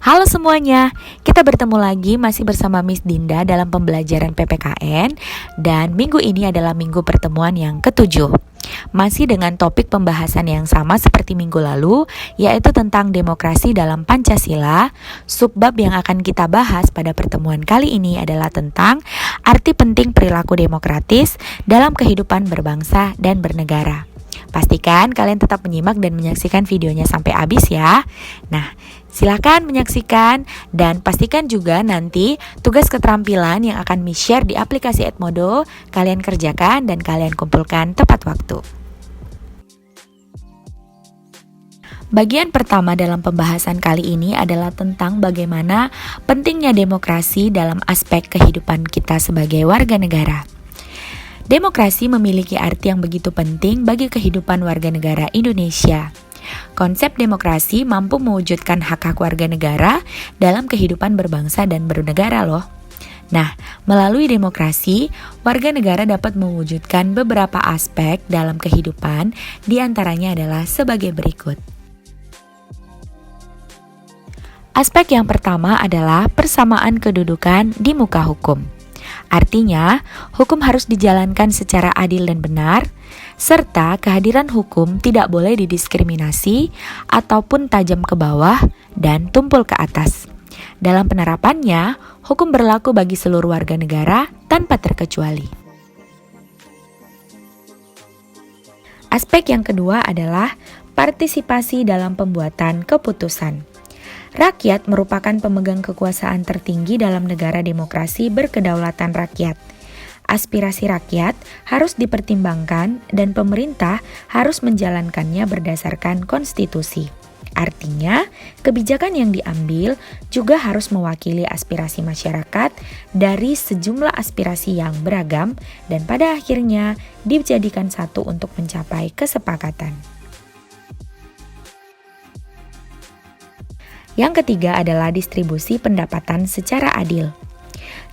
Halo semuanya, kita bertemu lagi masih bersama Miss Dinda dalam pembelajaran PPKN. Dan minggu ini adalah minggu pertemuan yang ketujuh. Masih dengan topik pembahasan yang sama seperti minggu lalu, yaitu tentang demokrasi dalam Pancasila. Subbab yang akan kita bahas pada pertemuan kali ini adalah tentang arti penting perilaku demokratis dalam kehidupan berbangsa dan bernegara. Pastikan kalian tetap menyimak dan menyaksikan videonya sampai habis ya. Nah, silakan menyaksikan dan pastikan juga nanti tugas keterampilan yang akan Miss share di aplikasi Edmodo kalian kerjakan dan kalian kumpulkan tepat waktu. Bagian pertama dalam pembahasan kali ini adalah tentang bagaimana pentingnya demokrasi dalam aspek kehidupan kita sebagai warga negara. Demokrasi memiliki arti yang begitu penting bagi kehidupan warga negara Indonesia. Konsep demokrasi mampu mewujudkan hak-hak warga negara dalam kehidupan berbangsa dan bernegara loh. Nah, melalui demokrasi, warga negara dapat mewujudkan beberapa aspek dalam kehidupan, diantaranya adalah sebagai berikut. Aspek yang pertama adalah persamaan kedudukan di muka hukum. Artinya, hukum harus dijalankan secara adil dan benar, serta kehadiran hukum tidak boleh didiskriminasi ataupun tajam ke bawah dan tumpul ke atas. Dalam penerapannya, hukum berlaku bagi seluruh warga negara tanpa terkecuali. Aspek yang kedua adalah partisipasi dalam pembuatan keputusan. Rakyat merupakan pemegang kekuasaan tertinggi dalam negara demokrasi berkedaulatan rakyat. Aspirasi rakyat harus dipertimbangkan dan pemerintah harus menjalankannya berdasarkan konstitusi. Artinya, kebijakan yang diambil juga harus mewakili aspirasi masyarakat dari sejumlah aspirasi yang beragam dan pada akhirnya dijadikan satu untuk mencapai kesepakatan. Yang ketiga adalah distribusi pendapatan secara adil.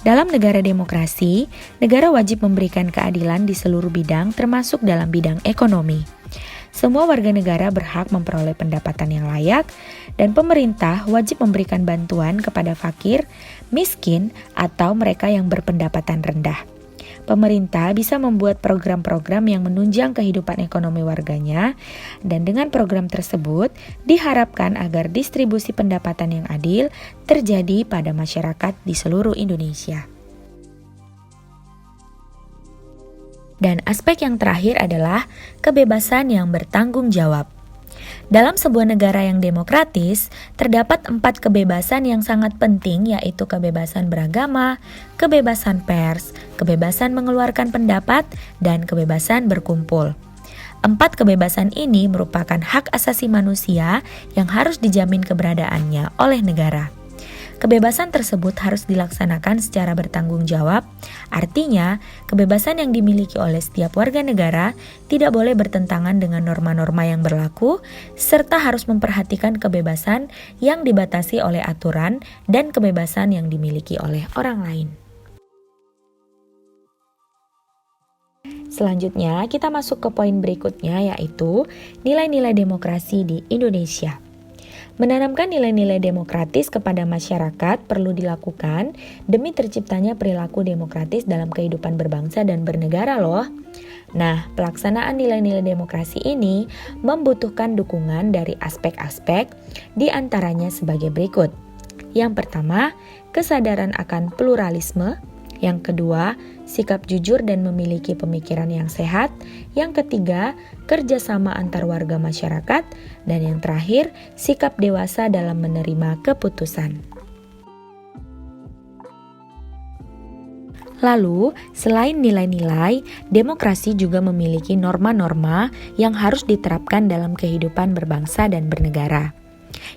Dalam negara demokrasi, negara wajib memberikan keadilan di seluruh bidang termasuk dalam bidang ekonomi. Semua warga negara berhak memperoleh pendapatan yang layak dan pemerintah wajib memberikan bantuan kepada fakir, miskin, atau mereka yang berpendapatan rendah. Pemerintah bisa membuat program-program yang menunjang kehidupan ekonomi warganya dan dengan program tersebut diharapkan agar distribusi pendapatan yang adil terjadi pada masyarakat di seluruh Indonesia. Dan aspek yang terakhir adalah kebebasan yang bertanggung jawab. Dalam sebuah negara yang demokratis, terdapat 4 kebebasan yang sangat penting, yaitu kebebasan beragama, kebebasan pers, kebebasan mengeluarkan pendapat, dan kebebasan berkumpul. 4 kebebasan ini merupakan hak asasi manusia yang harus dijamin keberadaannya oleh negara. Kebebasan tersebut harus dilaksanakan secara bertanggung jawab, artinya kebebasan yang dimiliki oleh setiap warga negara tidak boleh bertentangan dengan norma-norma yang berlaku, serta harus memperhatikan kebebasan yang dibatasi oleh aturan dan kebebasan yang dimiliki oleh orang lain. Selanjutnya, kita masuk ke poin berikutnya, yaitu nilai-nilai demokrasi di Indonesia. Menanamkan nilai-nilai demokratis kepada masyarakat perlu dilakukan demi terciptanya perilaku demokratis dalam kehidupan berbangsa dan bernegara loh. Nah, pelaksanaan nilai-nilai demokrasi ini membutuhkan dukungan dari aspek-aspek, di antaranya sebagai berikut. Yang pertama, kesadaran akan pluralisme. Yang kedua, sikap jujur dan memiliki pemikiran yang sehat. Yang ketiga, kerjasama antar warga masyarakat. Dan yang terakhir, sikap dewasa dalam menerima keputusan. Lalu, selain nilai-nilai, demokrasi juga memiliki norma-norma yang harus diterapkan dalam kehidupan berbangsa dan bernegara.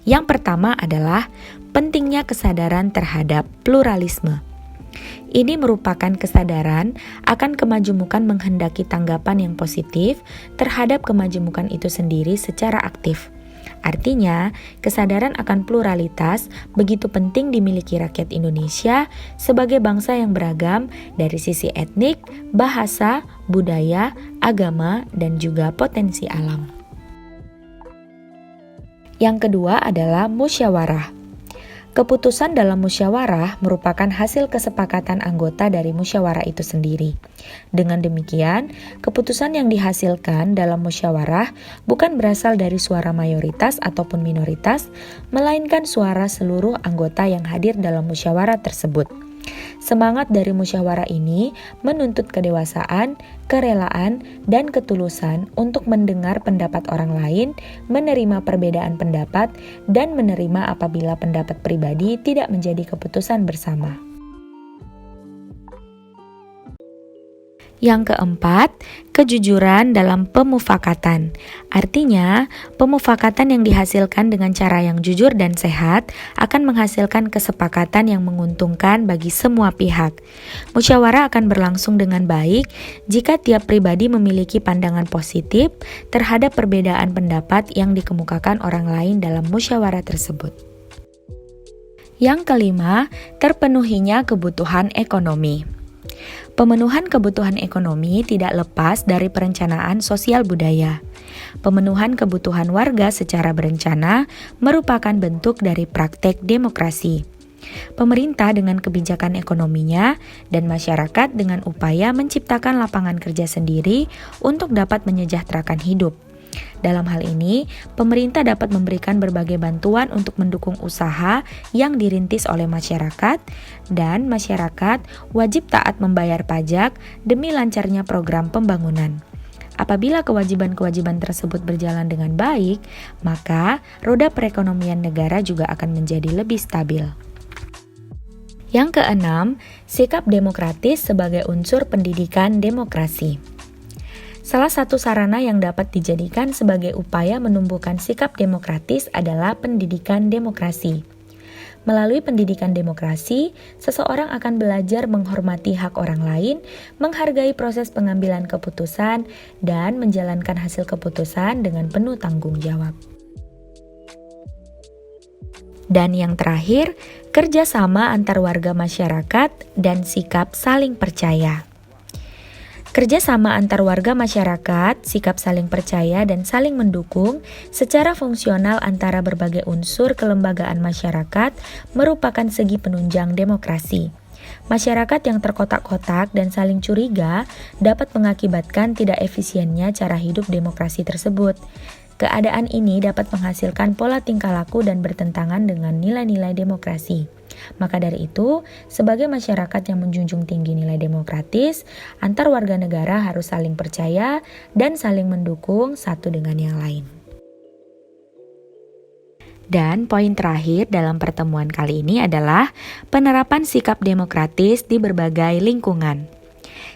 Yang pertama adalah pentingnya kesadaran terhadap pluralisme. Ini merupakan kesadaran akan kemajemukan menghendaki tanggapan yang positif terhadap kemajemukan itu sendiri secara aktif. Artinya, kesadaran akan pluralitas begitu penting dimiliki rakyat Indonesia sebagai bangsa yang beragam dari sisi etnik, bahasa, budaya, agama, dan juga potensi alam. Yang kedua adalah musyawarah. Keputusan dalam musyawarah merupakan hasil kesepakatan anggota dari musyawarah itu sendiri. Dengan demikian, keputusan yang dihasilkan dalam musyawarah bukan berasal dari suara mayoritas ataupun minoritas, melainkan suara seluruh anggota yang hadir dalam musyawarah tersebut. Semangat dari musyawarah ini menuntut kedewasaan, kerelaan, dan ketulusan untuk mendengar pendapat orang lain, menerima perbedaan pendapat, dan menerima apabila pendapat pribadi tidak menjadi keputusan bersama. Yang keempat, kejujuran dalam pemufakatan. Artinya, pemufakatan yang dihasilkan dengan cara yang jujur dan sehat akan menghasilkan kesepakatan yang menguntungkan bagi semua pihak. Musyawarah akan berlangsung dengan baik jika tiap pribadi memiliki pandangan positif terhadap perbedaan pendapat yang dikemukakan orang lain dalam musyawarah tersebut. Yang kelima, terpenuhinya kebutuhan ekonomi. Pemenuhan kebutuhan ekonomi tidak lepas dari perencanaan sosial budaya. Pemenuhan kebutuhan warga secara berencana merupakan bentuk dari praktek demokrasi. Pemerintah dengan kebijakan ekonominya dan masyarakat dengan upaya menciptakan lapangan kerja sendiri untuk dapat menyejahterakan hidup. Dalam hal ini, pemerintah dapat memberikan berbagai bantuan untuk mendukung usaha yang dirintis oleh masyarakat, dan masyarakat wajib taat membayar pajak demi lancarnya program pembangunan. Apabila kewajiban-kewajiban tersebut berjalan dengan baik, maka roda perekonomian negara juga akan menjadi lebih stabil. Yang keenam, sikap demokratis sebagai unsur pendidikan demokrasi. Salah satu sarana yang dapat dijadikan sebagai upaya menumbuhkan sikap demokratis adalah pendidikan demokrasi. Melalui pendidikan demokrasi, seseorang akan belajar menghormati hak orang lain, menghargai proses pengambilan keputusan, dan menjalankan hasil keputusan dengan penuh tanggung jawab. Dan yang terakhir, kerjasama antar warga masyarakat dan sikap saling percaya. Kerjasama antar warga masyarakat, sikap saling percaya dan saling mendukung secara fungsional antara berbagai unsur kelembagaan masyarakat merupakan segi penunjang demokrasi. Masyarakat yang terkotak-kotak dan saling curiga dapat mengakibatkan tidak efisiennya cara hidup demokrasi tersebut. Keadaan ini dapat menghasilkan pola tingkah laku dan bertentangan dengan nilai-nilai demokrasi. Maka dari itu, sebagai masyarakat yang menjunjung tinggi nilai demokratis, antar warga negara harus saling percaya dan saling mendukung satu dengan yang lain. Dan poin terakhir dalam pertemuan kali ini adalah penerapan sikap demokratis di berbagai lingkungan.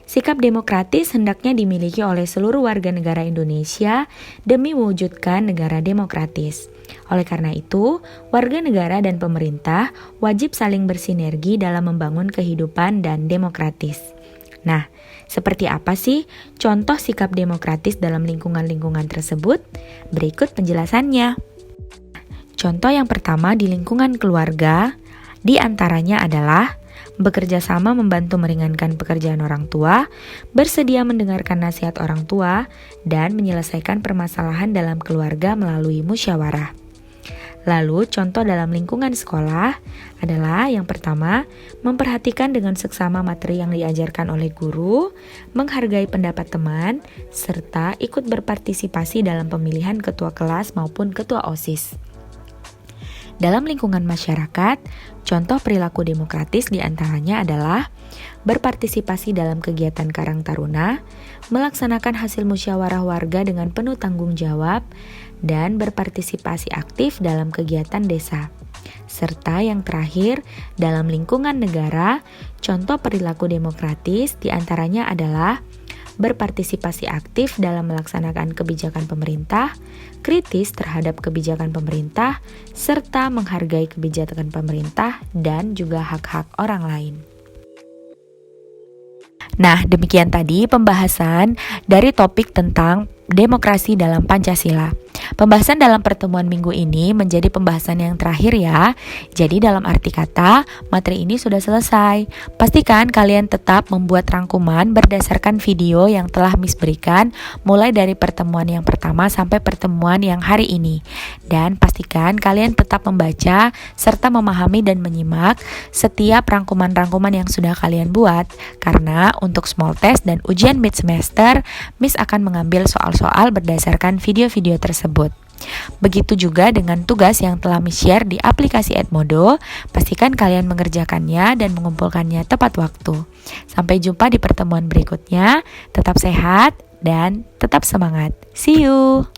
Sikap demokratis hendaknya dimiliki oleh seluruh warga negara Indonesia demi mewujudkan negara demokratis. Oleh karena itu, warga negara dan pemerintah wajib saling bersinergi dalam membangun kehidupan dan demokratis. Nah, seperti apa sih contoh sikap demokratis dalam lingkungan-lingkungan tersebut? Berikut penjelasannya. Contoh yang pertama di lingkungan keluarga, di antaranya adalah bekerja sama membantu meringankan pekerjaan orang tua, bersedia mendengarkan nasihat orang tua, dan menyelesaikan permasalahan dalam keluarga melalui musyawarah. Lalu, contoh dalam lingkungan sekolah adalah yang pertama, memperhatikan dengan seksama materi yang diajarkan oleh guru, menghargai pendapat teman, serta ikut berpartisipasi dalam pemilihan ketua kelas maupun ketua OSIS. Dalam lingkungan masyarakat, contoh perilaku demokratis diantaranya adalah berpartisipasi dalam kegiatan Karang Taruna, melaksanakan hasil musyawarah warga dengan penuh tanggung jawab, dan berpartisipasi aktif dalam kegiatan desa. Serta yang terakhir, dalam lingkungan negara, contoh perilaku demokratis diantaranya adalah berpartisipasi aktif dalam melaksanakan kebijakan pemerintah, kritis terhadap kebijakan pemerintah, serta menghargai kebijakan pemerintah dan juga hak-hak orang lain. Nah, demikian tadi pembahasan dari topik tentang demokrasi dalam Pancasila. Pembahasan dalam pertemuan minggu ini menjadi pembahasan yang terakhir ya. Jadi dalam arti kata, materi ini sudah selesai. Pastikan kalian tetap membuat rangkuman berdasarkan video yang telah Miss berikan mulai dari pertemuan yang pertama sampai pertemuan yang hari ini. Dan pastikan kalian tetap membaca serta memahami dan menyimak setiap rangkuman-rangkuman yang sudah kalian buat. Karena untuk small test dan ujian mid semester, Miss akan mengambil soal-soal berdasarkan video-video tersebut. Begitu juga dengan tugas yang telah Miss share di aplikasi Edmodo, pastikan kalian mengerjakannya dan mengumpulkannya tepat waktu. Sampai jumpa di pertemuan berikutnya, tetap sehat dan tetap semangat. See you!